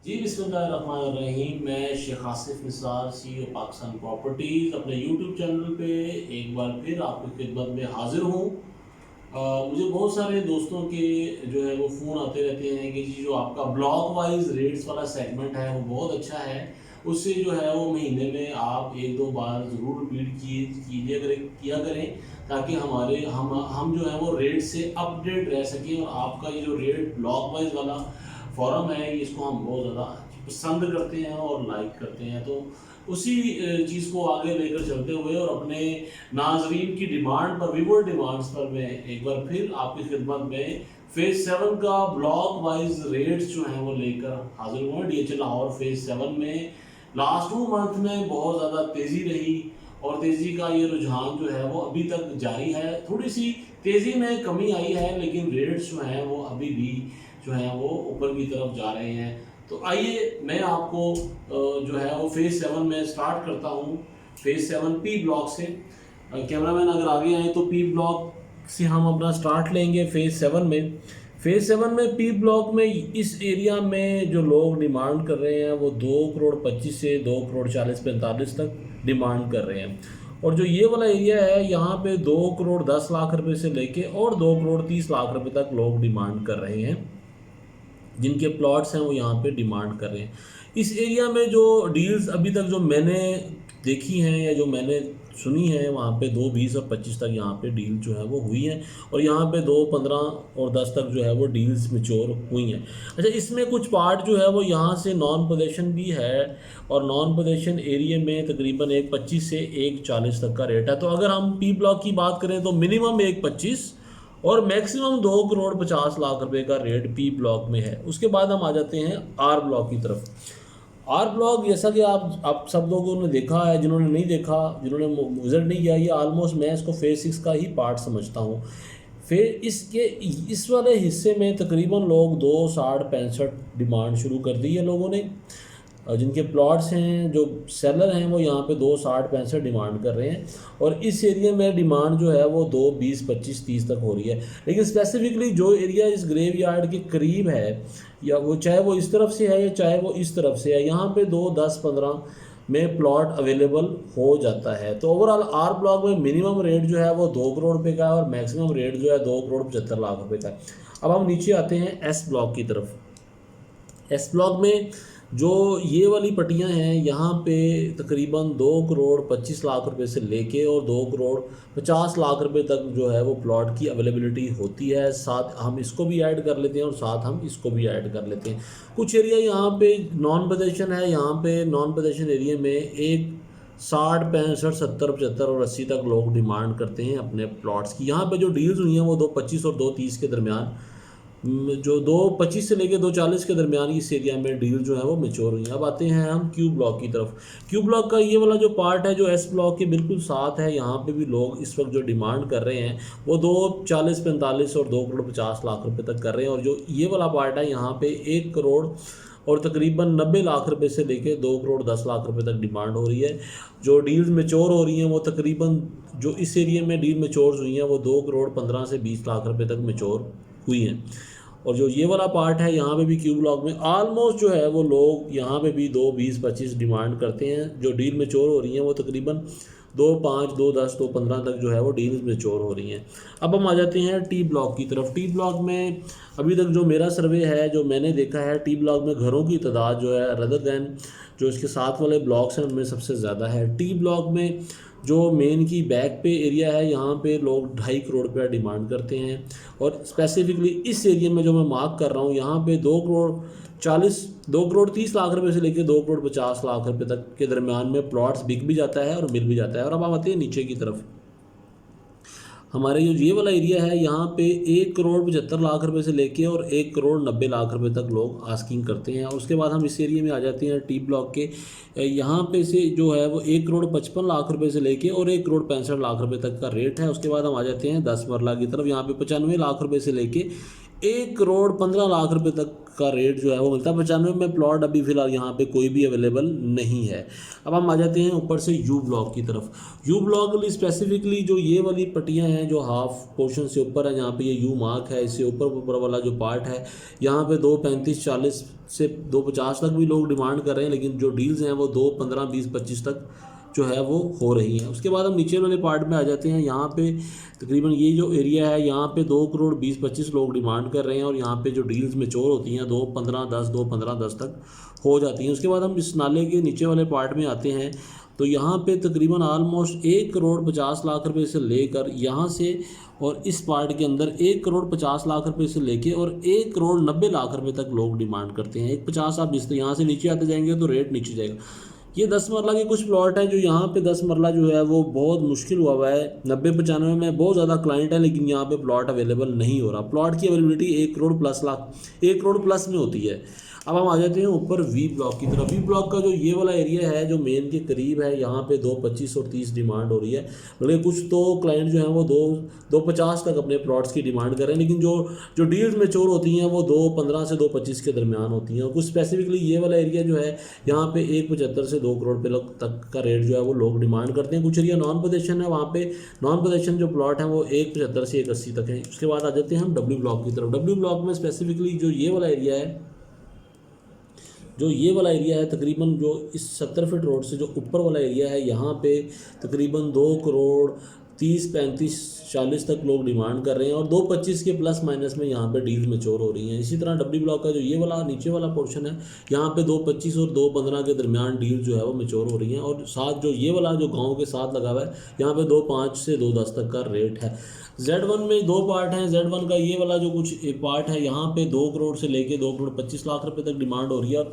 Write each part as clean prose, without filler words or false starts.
जी बिस्मिल्लाहिर्रहमानिर्रहीम। मैं Sheikh Asif Nisar CEO Pakistan properties अपने यूट्यूब चैनल पे एक बार फिर आपकी खिदमत में हाजिर हूँ। मुझे बहुत सारे दोस्तों के जो है वो फ़ोन आते रहते हैं कि जी जो आपका ब्लॉक वाइज रेट्स वाला सेगमेंट है वो बहुत अच्छा है, उससे जो है वो महीने में आप एक दो बार ज़रूर रिपीट किया करें, ताकि हमारे हम जो है वो रेट से अपडेट रह सकें। और आपका ये जो रेट ब्लॉक वाइज वाला फॉरम है इसको हम बहुत ज़्यादा पसंद करते हैं और लाइक करते हैं। तो उसी चीज़ को आगे लेकर चलते हुए और अपने नाजरीन की डिमांड पर, व्यूअर डिमांड्स पर, मैं एक बार फिर आपकी खिदमत में फेज़ 7 का ब्लॉक वाइज रेट्स जो हैं वो लेकर हाजिर हुए हैं। DHL लाहौर फेज़ 7 में लास्ट 2 मंथ में बहुत ज़्यादा तेज़ी रही और तेज़ी का ये रुझान जो है वो अभी तक जारी है। थोड़ी सी तेज़ी में कमी आई है, लेकिन रेट्स जो हैं वो अभी भी जो है वो ऊपर की तरफ जा रहे हैं। तो आइए मैं आपको जो है वो फेज़ 7 में स्टार्ट करता हूँ। फेज़ 7 पी ब्लॉक से। कैमरामैन अगर आगे आए तो पी ब्लॉक से हम अपना स्टार्ट लेंगे फेज़ 7 में। फेज़ 7 में पी ब्लॉक में इस एरिया में जो लोग डिमांड कर रहे हैं वो 2,25 से 2,40,45 तक डिमांड कर रहे हैं। और जो ये वाला एरिया है यहाँ पे 2,10,00,000 रुपये से लेके और 2,30,00,000 रुपये तक लोग डिमांड कर रहे हैं, जिनके प्लॉट्स हैं वो यहाँ पे डिमांड कर रहे हैं। इस एरिया में जो डील्स अभी तक जो मैंने देखी हैं या जो मैंने सुनी है, वहाँ पे 2,20 और 25 तक यहाँ पे डील जो है वो हुई हैं, और यहाँ पे 2,15 और 10 तक जो है वो डील्स मैच्योर हुई हैं। अच्छा, इसमें कुछ पार्ट जो है वो यहाँ से नॉन पोजेशन भी है, और नॉन पोजेशन एरिया में तकरीबन 1,25 से 1,40 तक का रेट है। तो अगर हम पी ब्लॉक की बात करें तो मिनिमम 1,25 और मैक्सिमम 2,50,00,000 रुपए का रेट पी ब्लॉक में है। उसके बाद हम आ जाते हैं आर ब्लॉक की तरफ। आर ब्लॉक, जैसा कि आप सब लोगों ने देखा है, जिन्होंने नहीं देखा, जिन्होंने विजिट नहीं किया, ये ऑलमोस्ट मैं इसको फेज़ 6 का ही पार्ट समझता हूँ। फिर इसके इस वाले हिस्से में तकरीबन लोग 2,60-65 डिमांड शुरू कर दी है लोगों ने। जिनके प्लॉट्स हैं, जो सेलर हैं, वो यहाँ पे 2,60-65 डिमांड कर रहे हैं, और इस एरिया में डिमांड जो है वो 2,20-25-30 तक हो रही है। लेकिन स्पेसिफिकली जो एरिया इस ग्रेव यार्ड के करीब है, या वो चाहे वो इस तरफ से है या चाहे वो इस तरफ से है, यहाँ पे 2,10-15 में प्लॉट अवेलेबल हो जाता है। तो ओवरऑल आर ब्लॉक में मिनिमम रेट जो है वो 2 करोड़ रुपये का है और मैक्सिमम रेट जो है 2,75,00,000 रुपये का है। अब हम नीचे आते हैं एस ब्लॉक की तरफ। एस ब्लॉक में जो ये वाली पट्टियाँ हैं, यहाँ पे तकरीबन 2,25,00,000 रुपये से लेके और 2,50,00,000 रुपये तक जो है वो प्लॉट की अवेलेबिलिटी होती है। साथ हम इसको भी ऐड कर लेते हैं और साथ हम इसको भी ऐड कर लेते हैं। कुछ एरिया यहाँ पे नॉन पोजेशन है, यहाँ पे नॉन पोजेशन एरिया में एक 60-65-70-75 और 80 तक लोग डिमांड करते हैं अपने प्लॉट्स की। यहाँ पे जो डील्स हुई हैं वो 2,25 और 2,30 के दरमियान, जो 2,25 से लेके 2,40 के दरमियान इस एरिया में डील जो है वो मैच्योर हुई हैं। अब आते हैं हम क्यू ब्लॉक की तरफ। क्यू ब्लॉक का ये वाला जो पार्ट है, जो एस ब्लॉक के बिल्कुल साथ है, यहाँ पे भी लोग इस वक्त जो डिमांड कर रहे हैं वो 2,40-45 और 2,50,00,000 रुपये तक कर रहे हैं। और जो ये वाला पार्ट है, यहाँ पे 1 करोड़ और तकरीबन 90 लाख रुपए से लेके 2,10,00,000 रुपये तक डिमांड हो रही है। जो डील्स मैच्योर हो रही हैं वो तकरीबन, जो इस एरिया में डील मैच्योर हुई हैं वो 2,15 से 20 लाख रुपये तक मैच्योर हुई हैं। और जो ये वाला पार्ट है, यहाँ पे भी क्यू ब्लॉक में ऑलमोस्ट जो है वो लोग यहाँ पे भी 2,20-25 डिमांड करते हैं। जो डील मैच्योर हो रही हैं वो तकरीबन 2,5, 2,10, 2,15 तक जो है वो डील्स मैच्योर हो रही हैं। अब हम आ जाते हैं टी ब्लॉक की तरफ। टी ब्लॉक में अभी तक जो मेरा सर्वे है, जो मैंने देखा है, टी ब्लॉक में घरों की तादाद जो है रदर दैन जो इसके साथ वाले ब्लॉक्स हैं उनमें सबसे ज़्यादा है। टी ब्लॉक में जो मेन की बैक पे एरिया है, यहाँ पे लोग 2.5 करोड़ रुपया डिमांड करते हैं। और स्पेसिफिकली इस एरिया में जो मैं मार्क कर रहा हूँ, यहाँ पे 2,30,00,000 रुपये से लेकर 2,50,00,000 रुपये तक के दरमियान में प्लॉट्स बिक भी जाता है और मिल भी जाता है। और अब हम आते हैं नीचे की तरफ। हमारे जो ये वाला एरिया है, यहाँ पे 1,75,00,000 रुपये से लेके और 1,90,00,000 रुपये तक लोग आस्किंग करते हैं। और उसके बाद हम इस एरिया में आ जाते हैं टी ब्लॉक के। यहाँ पे से जो है वो 1,55,00,000 रुपये से लेके और 1,65,00,000 रुपये तक का रेट है। उसके बाद हम आ जाते हैं 10 मरला की तरफ। यहाँ पे 95 लाख रुपये से लेके 1,15,00,000 रुपए तक का रेट जो है वो मिलता है। 95 में प्लॉट अभी फ़िलहाल यहाँ पे कोई भी अवेलेबल नहीं है। अब हम आ जाते हैं ऊपर से यू ब्लॉक की तरफ। यू ब्लॉक के लिए स्पेसिफिकली जो ये वाली पट्टियाँ हैं जो हाफ पोर्शन से ऊपर है, जहाँ पे ये यू मार्क है, इससे ऊपर वाला जो पार्ट है, यहाँ पे 2.35-40 से 2.50 तक भी लोग डिमांड कर रहे हैं, लेकिन जो डील्स हैं वो 2.15, 20, 25 तक जो है वो हो रही हैं। उसके बाद हम नीचे वाले पार्ट में आ जाते हैं। यहाँ पे तकरीबन ये जो एरिया है, यहाँ पे 2,20,25 लोग डिमांड कर रहे हैं, और यहाँ पे जो डील्स मैच्योर होती हैं 2.15-10, 2.15-10 तक हो जाती हैं। उसके बाद हम इस नाले के नीचे वाले पार्ट में आते हैं, तो यहाँ पे तकरीबन ऑलमोस्ट 1,50,00,000 रुपये से लेकर यहाँ से और इस पार्ट के अंदर 1,50,00,000 रुपये से लेके और 1,90,00,000 रुपये तक लोग डिमांड करते हैं। 1,50 आप इस यहाँ से नीचे आते जाएंगे तो रेट नीचे जाएगा। ये 10 मरला के कुछ प्लॉट हैं जो यहाँ पे 10 मरला जो है वो बहुत मुश्किल हुआ है। 90-95 में बहुत ज़्यादा क्लाइंट है, लेकिन यहाँ पे प्लॉट अवेलेबल नहीं हो रहा। प्लॉट की अवेलेबिलिटी 1,00,00,000 में होती है। अब हम आ जाते हैं ऊपर वी ब्लॉक की तरफ। वी ब्लॉक का जो ये वाला एरिया है जो मेन के करीब है, यहाँ पे 2.25 और 30 डिमांड हो रही है। बल्कि कुछ तो क्लाइंट जो हैं वो 2.50 तक अपने प्लॉट्स की डिमांड कर रहे हैं, लेकिन जो डील्स मैच्योर होती हैं वो 2.15 से 2.25 के दरमियान होती हैं। और कुछ स्पेसिफिकली ये वाला एरिया जो है, यहाँ पे 1.75 से 2 करोड़ रुपये तक का रेट जो है वो लोग डिमांड करते हैं। कुछ एरिया नॉन पोजेशन है, वहाँ पे नॉन पोजेशन जो प्लॉट हैं वो 1.75 से 1.80 तक है। उसके बाद आ जाते हैं हम डब्ल्यू ब्लॉक की तरफ। डब्ल्यू ब्लॉक में स्पेसिफिकली जो ये वाला एरिया है, तकरीबन जो इस 70 फीट रोड से जो ऊपर वाला एरिया है, यहाँ पे तकरीबन 2,30,35,40 तक लोग डिमांड कर रहे हैं, और 2.25 के प्लस माइनस में यहाँ पे डील्स मैच्योर हो रही हैं। इसी तरह डब्ल्यू ब्लॉक का जो ये वाला नीचे वाला पोर्शन है, यहाँ पे 2.25 और 2.15 के दरमियान डील जो है वो मैच्योर हो रही हैं। और साथ जो ये वाला जो गाँव के साथ लगा हुआ है, यहाँ पे 2.5 से 2.10 तक का रेट है। Z1 में 2 पार्ट हैं। Z1 का ये वाला जो कुछ पार्ट है, यहाँ पे 2 करोड़ से लेके 2,25,00,000 रुपये तक डिमांड हो रही है।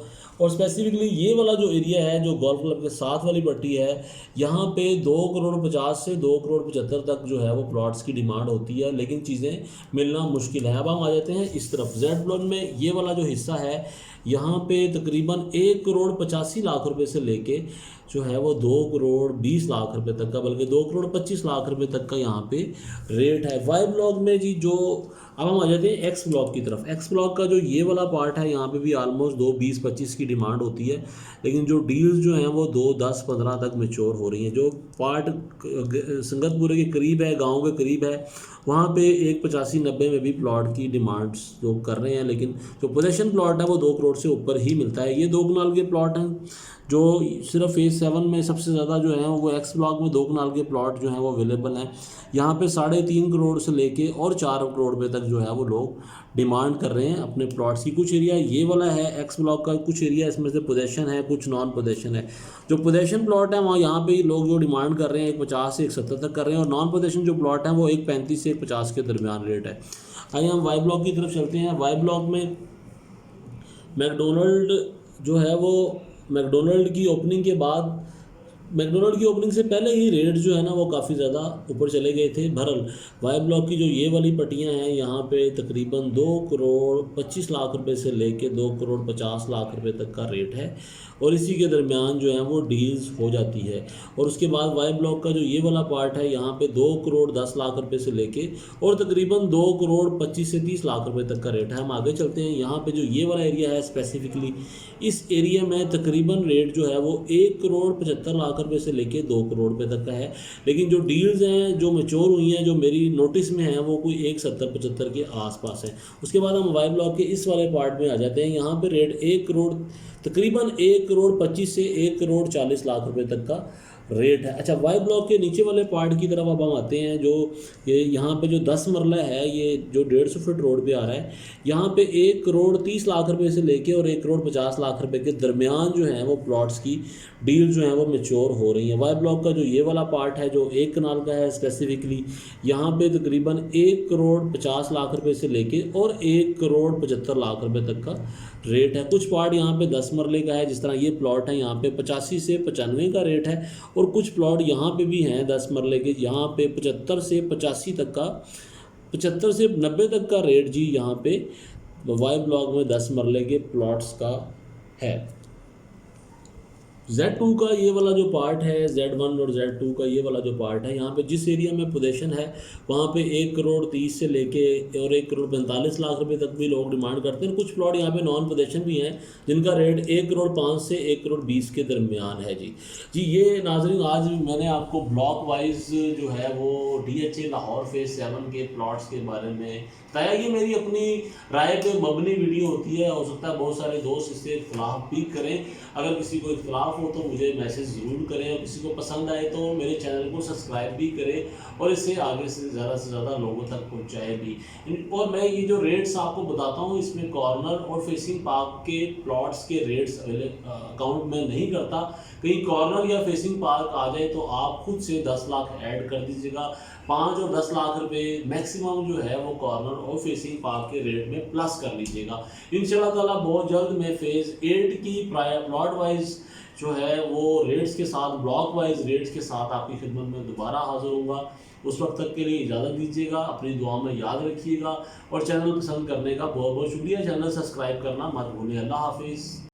और स्पेसिफिकली ये वाला जो एरिया है जो गोल्फ क्लब के साथ वाली पट्टी है, यहाँ पे 2,50,00,000 से 2,75,00,000 तक जो है वो प्लॉट्स की डिमांड होती है, लेकिन चीज़ें मिलना मुश्किल है। अब हम आ जाते हैं इस तरफ। Z1 में ये वाला जो हिस्सा है, यहाँ पे तकरीबन 1,85,00,000 रुपये से लेके जो है वो 2,20,00,000 रुपये तक का, बल्कि 2,25,00,000 रुपये तक का यहाँ पे रेट है। वाई ब्लॉक में जी जो अब हम आ जाते हैं एक्स ब्लॉक की तरफ। एक्स ब्लॉक का जो ये वाला पार्ट है, यहाँ पे भी ऑलमोस्ट 2,20-25 की डिमांड होती है, लेकिन जो डील्स जो हैं वो 2,10-15 तक मैच्योर हो रही हैं। जो पार्ट संगतपुरे के करीब है, गांव के करीब है, वहाँ पे 1,85-90 में भी प्लॉट की डिमांड्स लोग कर रहे हैं, लेकिन जो पोजेशन प्लॉट है वो 2 करोड़ से ऊपर ही मिलता है। ये 2 कनाल के प्लॉट हैं जो सिर्फ फेज़ 7 में सबसे ज़्यादा जो है वो एक्स ब्लॉक में 2 कनाल के प्लॉट जो हैं वो अवेलेबल हैं। यहाँ पे 3.5 करोड़ से लेके और 4 करोड़ रुपये तक जो है वो लोग डिमांड कर रहे हैं अपने प्लॉट्स की। कुछ एरिया ये वाला है एक्स ब्लॉक का, कुछ एरिया इसमें से पोजेशन है, कुछ नॉन पोजेशन है। जो पोजेशन प्लॉट है वहाँ यहाँ पे लोग जो डिमांड कर रहे हैं 1.50 से 1.70 तक कर रहे हैं, और नॉन पोजेशन जो प्लॉट है वो 1.35 से 1.50 के दरमियान रेट है। आइए हम वाई ब्लॉक की तरफ चलते हैं। वाई ब्लॉक में मैकडोनल्ड जो है वो मैकडोनल्ड की ओपनिंग के बाद, मैकडोनल्ड की ओपनिंग से पहले ही रेट जो है ना वो काफ़ी ज़्यादा ऊपर चले गए थे। भरल वाई ब्लॉक की जो ये वाली पट्टियाँ हैं, यहाँ पे तकरीबन 2,25,00,000 रुपये से लेके 2,50,00,000 रुपये तक का रेट है, और इसी के दरमियान जो है वो डील्स हो जाती है। और उसके बाद वाई ब्लॉक का जो ये वाला पार्ट है, यहाँ पे 2,10,00,000 रुपये से लेके और तकरीबन 2,25,00,000 से 30,00,000 रुपये तक का रेट है। हम आगे चलते हैं। यहाँ पे जो ये वाला एरिया है स्पेसिफिकली, इस एरिया में तकरीबन रेट जो है वो 1,75,00,000 रुपये से लेके 2 करोड़ रुपये तक का है, लेकिन जो डील्स हैं जो मैच्योर हुई हैं जो मेरी नोटिस में हैं वो कोई 1,70-75 के आसपास है। उसके बाद हम वाई ब्लॉक के इस वाले पार्ट में आ जाते हैं। यहाँ पे रेट 1 करोड़ तकरीबन 1,25,00,000 से 1,40,00,000 रुपये तक का रेट है। अच्छा, वाई ब्लॉक के नीचे वाले पार्ट की तरफ अब हम आते हैं। जो ये यहाँ पे जो 10 मरला है, ये जो 150 फीट रोड पे आ रहा है, यहाँ पे 1,30,00,000 रुपये से लेके और 1,50,00,000 रुपये के दरमियान जो है वो प्लॉट्स की डील जो है वो मैच्योर हो रही है। वाई ब्लॉक का जो ये वाला पार्ट है जो 1 कनाल का है स्पेसिफिकली, यहाँ पे तकरीबन 1,50,00,000 रुपये से लेके और 1,75,00,000 रुपये तक का रेट है। कुछ पार्ट यहाँ पे 10 मरले का है, जिस तरह ये प्लॉट है यहाँ पे 85 से 95 का रेट है, और कुछ प्लॉट यहाँ पे भी हैं 10 मरले के, यहाँ पे 75 से 85 तक का, 75 से 90 तक का रेट जी यहाँ पे वाई ब्लॉक में 10 मरले के प्लॉट्स का है। Z2 का ये वाला जो पार्ट है, Z1 और Z2 का ये वाला जो पार्ट है, यहाँ पे जिस एरिया में पोजीशन है वहाँ पे 1 करोड़ 30 से लेके और 1 करोड़ 45 लाख रुपए तक भी लोग डिमांड करते हैं। कुछ प्लॉट यहाँ पे नॉन पोजीशन भी हैं जिनका रेट 1 करोड़ 5 से 1 करोड़ 20 के दरमियान है जी। जी ये नाजरीन, आज मैंने आपको ब्लॉक वाइज जो है वो DHA लाहौर फेज 7 के प्लॉट्स के बारे में बताया। ये मेरी अपनी राय पे मबनी वीडियो होती है, हो सकता है बहुत सारे दोस्त इससे इख्तलाफ भी करें। अगर किसी को इख्तलाफ हो तो मुझे मैसेज ज़रूर करें, और किसी को पसंद आए तो मेरे चैनल को सब्सक्राइब भी करें और इसे आगे से ज़्यादा लोगों तक पहुँचाए भी। और मैं ये जो रेट्स आपको बताता हूँ इसमें कॉर्नर और फेसिंग पार्क के प्लॉट्स के रेट्स अकाउंट में नहीं करता। कहीं कॉर्नर या फेसिंग पार्क आ जाए तो आप खुद से 10 लाख ऐड कर दीजिएगा। 5 और 10 लाख रुपए मैक्सिमम जो है वो कॉर्नर और फेसिंग पार्क के रेट में प्लस कर लीजिएगा। इंशाल्लाह ताला बहुत जल्द मैं फेज़ 8 की प्रायर प्लॉट वाइज जो है वो रेट्स के साथ, ब्लॉक वाइज रेट्स के साथ आपकी खिदमत में दोबारा हाजिर होऊंगा। उस वक्त तक के लिए इजाज़त दीजिएगा, अपनी दुआ में याद रखिएगा और चैनल पसंद करने का बहुत बहुत शुक्रिया। चैनल सब्सक्राइब करना मत भूलिए। अल्लाह हाफिज़।